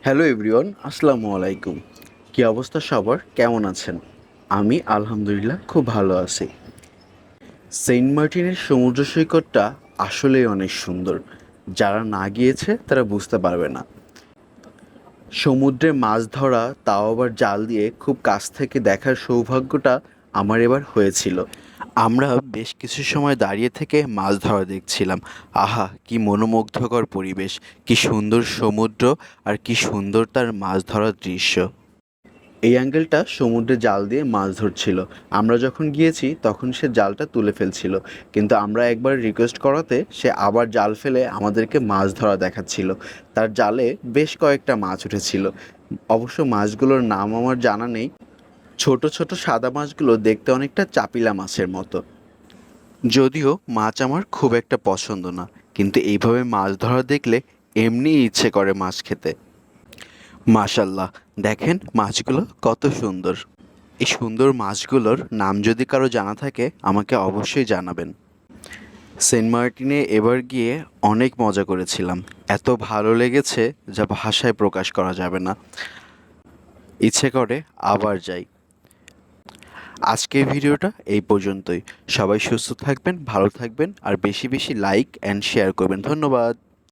Hello everyone, আসসালামু আলাইকুম। কী অবস্থা সবার, কেমন আছেন? আমি আলহামদুলিল্লাহ খুব ভালো আছি। সেন্ট মার্টিনের সমুদ্র সৈকতটা আসলেই অনেক সুন্দর। যারা না গিয়েছে তারা বুঝতে পারবে না। সমুদ্রে মাছ ধরা, তাও আবার জাল দিয়ে খুব কাছ থেকে দেখার সৌভাগ্যটা আমার এবার হয়েছিল। আমরা বেশ কিছু সময় দাঁড়িয়ে থেকে মাছ ধরা দেখছিলাম। আহা, কি মনোমুগ্ধকর পরিবেশ, কি সুন্দর সমুদ্র, আর কি সুন্দর তার মাছ ধরার দৃশ্য। এই অ্যাঙ্গেলটা সমুদ্রে জাল দিয়ে মাছ ধরছিল। আমরা যখন গিয়েছি তখন সে জালটা তুলে ফেলছিল, কিন্তু আমরা একবার রিকোয়েস্ট করাতে সে আবার জাল ফেলে আমাদেরকে মাছ ধরা দেখাচ্ছিল। তার জালে বেশ কয়েকটা মাছ উঠেছিল। অবশ্য মাছগুলোর নাম আমার জানা নেই। ছোট ছোট সাদা মাছগুলো দেখতে অনেকটা চাপিলা মাছের মতো। যদিও মাছ আমার খুব একটা পছন্দ না, কিন্তু এইভাবে মাছ ধরা দেখলে এমনিই ইচ্ছে করে মাছ খেতে। মাশাল্লাহ, দেখেন মাছগুলো কত সুন্দর। এই সুন্দর মাছগুলোর নাম যদি কারো জানা থাকে আমাকে অবশ্যই জানাবেন। সেন্ট মার্টিনে এবার গিয়ে অনেক মজা করেছিলাম। এত ভালো লেগেছে যা ভাষায় প্রকাশ করা যাবে না। ইচ্ছে করে আবার যাই। আজকের ভিডিওটা এই পর্যন্তই। সবাই সুস্থ থাকবেন, ভালো থাকবেন, আর বেশি বেশি লাইক অ্যান্ড শেয়ার করবেন। ধন্যবাদ।